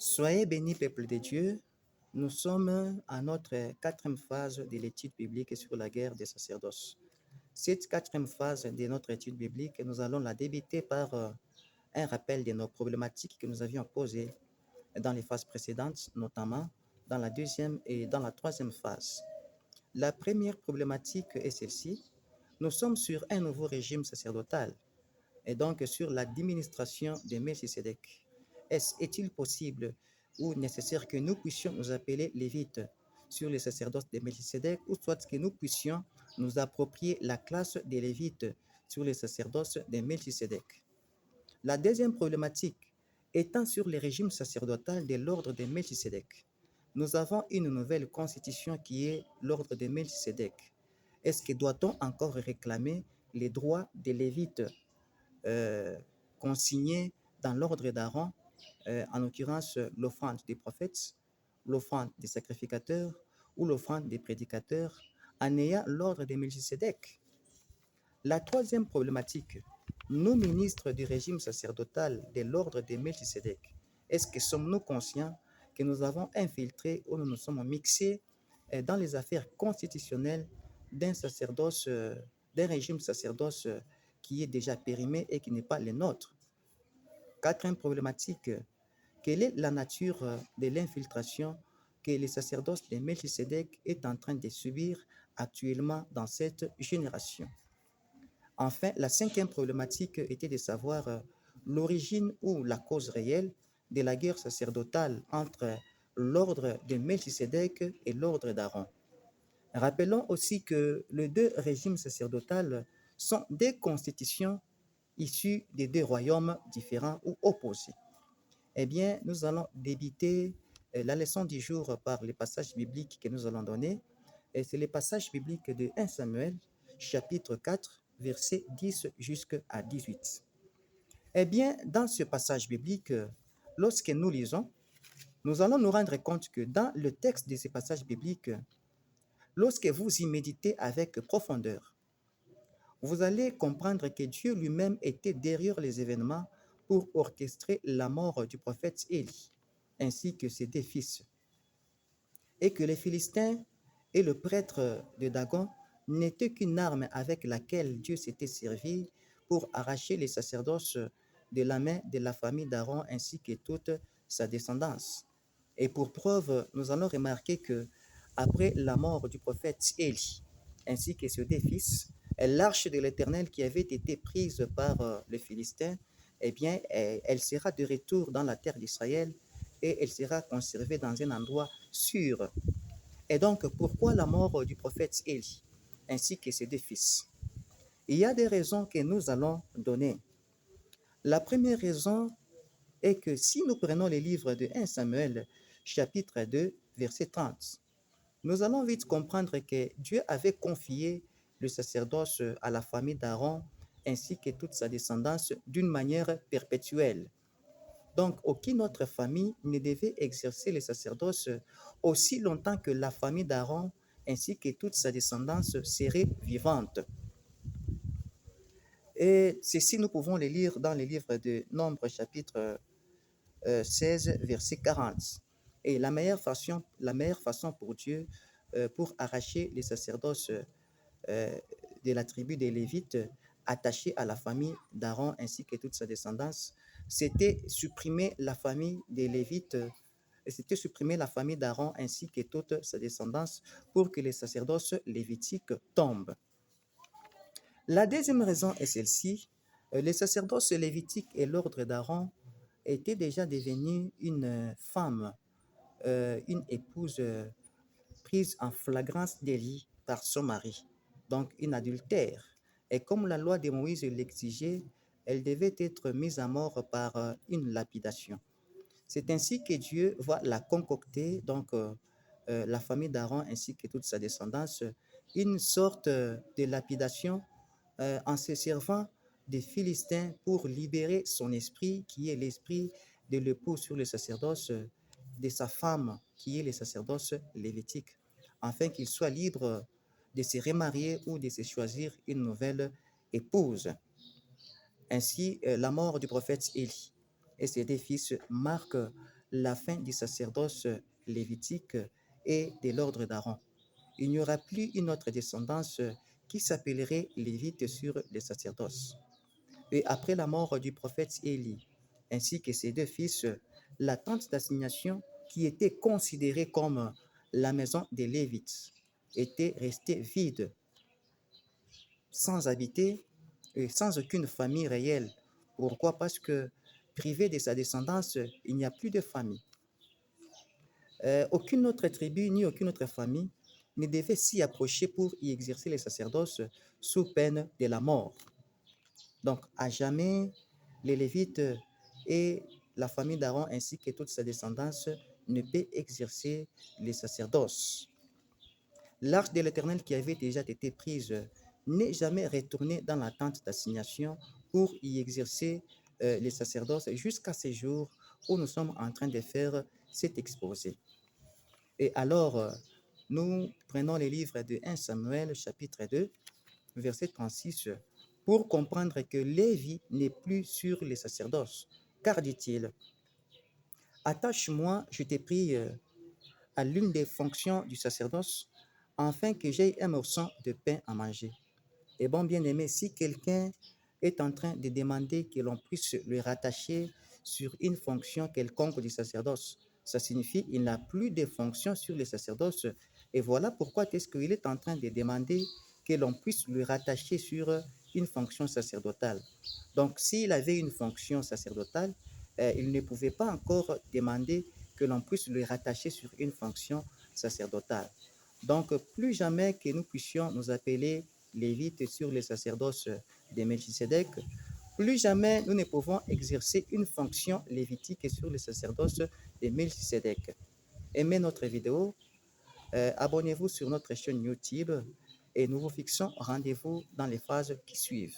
Soyez bénis, peuple de Dieu. Nous sommes à notre quatrième phase de l'étude biblique sur la guerre des sacerdoces. Cette quatrième phase de notre étude biblique, nous allons la débuter par un rappel de nos problématiques que nous avions posées dans les phases précédentes, notamment dans la deuxième et dans la troisième phase. La première problématique est celle-ci. Nous sommes sur un nouveau régime sacerdotal et donc sur l'administration de Melchisedec. Est-il possible ou nécessaire que nous puissions nous appeler Lévites sur les sacerdoces de Melchisedec, ou soit que nous puissions nous approprier la classe des Lévites sur les sacerdoces de Melchisedec? La deuxième problématique étant sur le régime sacerdotal de l'ordre de Melchisedec. Nous avons une nouvelle constitution qui est l'ordre de Melchisedec. Est-ce que doit-on encore réclamer les droits des Lévites euh, consignés dans l'ordre d'Aaron, en l'occurrence l'offrande des prophètes, l'offrande des sacrificateurs ou l'offrande des prédicateurs, en ayant l'ordre de Melchisedec? La troisième problématique, nous ministres du régime sacerdotal de l'ordre de Melchisedec, est-ce que sommes-nous conscients que nous avons infiltré ou nous nous sommes mixés dans les affaires constitutionnelles d'un sacerdoce, d'un régime sacerdoce qui est déjà périmé et qui n'est pas le nôtre? Quatrième problématique, quelle est la nature de l'infiltration que le sacerdoce de Melchisedec est en train de subir actuellement dans cette génération? Enfin, la cinquième problématique était de savoir l'origine ou la cause réelle de la guerre sacerdotale entre l'ordre de Melchisedec et l'ordre d'Aaron. Rappelons aussi que les deux régimes sacerdotaux sont des constitutions issues des deux royaumes différents ou opposés. Eh bien, nous allons débuter la leçon du jour par les passages bibliques que nous allons donner. Et c'est les passages bibliques de 1 Samuel, chapitre 4, versets 10 jusqu'à 18. Eh bien, dans ce passage biblique, lorsque nous lisons, nous allons nous rendre compte que dans le texte de ces passages bibliques, lorsque vous y méditez avec profondeur, vous allez comprendre que Dieu lui-même était derrière les événements pour orchestrer la mort du prophète Élie, ainsi que ses deux fils, et que les Philistins et le prêtre de Dagon n'étaient qu'une arme avec laquelle Dieu s'était servi pour arracher les sacerdoces de la main de la famille d'Aaron ainsi que toute sa descendance. Et pour preuve, nous allons remarquer que après la mort du prophète Élie, ainsi que ses deux fils, l'arche de l'Éternel qui avait été prise par les Philistins, eh bien, elle sera de retour dans la terre d'Israël et elle sera conservée dans un endroit sûr. Et donc, pourquoi la mort du prophète Élie, ainsi que ses deux fils? Il y a des raisons que nous allons donner. La première raison est que si nous prenons les livres de 1 Samuel, chapitre 2, verset 30, nous allons vite comprendre que Dieu avait confié le sacerdoce à la famille d'Aaron ainsi que toute sa descendance d'une manière perpétuelle. Donc, aucune autre famille ne devait exercer le sacerdoce aussi longtemps que la famille d'Aaron ainsi que toute sa descendance serait vivante. Et ceci, nous pouvons le lire dans les livres de Nombre, chapitre 16, verset 40. Et la meilleure façon pour Dieu, pour arracher les sacerdoces de la tribu des Lévites attachés à la famille d'Aaron ainsi que toute sa descendance, c'était supprimer la famille des Lévites, c'était supprimer la famille d'Aaron ainsi que toute sa descendance pour que les sacerdoces lévitiques tombent. La deuxième raison est celle-ci. Les sacerdoces lévitiques et l'ordre d'Aaron étaient déjà devenus une femme, une épouse prise en flagrance délit par son mari, donc une adultère. Et comme la loi de Moïse l'exigeait, elle devait être mise à mort par une lapidation. C'est ainsi que Dieu va la concocter, donc la famille d'Aaron ainsi que toute sa descendance, une sorte de lapidation en se servant des Philistins pour libérer son esprit, qui est l'esprit de l'époux sur le sacerdoce, de sa femme, qui est le sacerdoce lévitique, afin qu'il soit libre de se remarier ou de se choisir une nouvelle épouse. Ainsi, la mort du prophète Élie et ses deux fils marque la fin du sacerdoce lévitique et de l'ordre d'Aaron. Il n'y aura plus une autre descendance qui s'appellerait lévite sur le sacerdoce. Et après la mort du prophète Élie, ainsi que ses deux fils, la tente d'assignation, qui était considérée comme la maison des Lévites, était restée vide, sans habiter et sans aucune famille réelle. Pourquoi? Parce que privé de sa descendance, il n'y a plus de famille. Aucune autre tribu ni aucune autre famille ne devait s'y approcher pour y exercer le sacerdoce sous peine de la mort. Donc, à jamais, les Lévites et la famille d'Aaron ainsi que toute sa descendance ne peuvent exercer le sacerdoce. L'arche de l'Éternel qui avait déjà été prise n'est jamais retournée dans la tente d'assignation pour y exercer le sacerdoce jusqu'à ce jour où nous sommes en train de faire cet exposé. Et alors, nous prenons les livres de 1 Samuel, chapitre 2, verset 36, pour comprendre que Lévi n'est plus sur les sacerdoces. Car, dit-il, attache-moi, je t'ai pris à l'une des fonctions du sacerdoce, afin que j'aie un morceau de pain à manger. Et bon, bien-aimé, si quelqu'un est en train de demander que l'on puisse le rattacher sur une fonction quelconque du sacerdoce, ça signifie qu'il n'a plus de fonction sur le sacerdoce. Et voilà pourquoi est-ce qu'il est en train de demander que l'on puisse le rattacher sur une fonction sacerdotale. Donc, s'il avait une fonction sacerdotale, il ne pouvait pas encore demander que l'on puisse le rattacher sur une fonction sacerdotale. Donc, plus jamais que nous puissions nous appeler Lévites sur le sacerdoce de Melchisédek, plus jamais nous ne pouvons exercer une fonction lévitique sur le sacerdoce de Melchisédek. Aimez notre vidéo, abonnez-vous sur notre chaîne YouTube et nous vous fixons rendez-vous dans les phases qui suivent.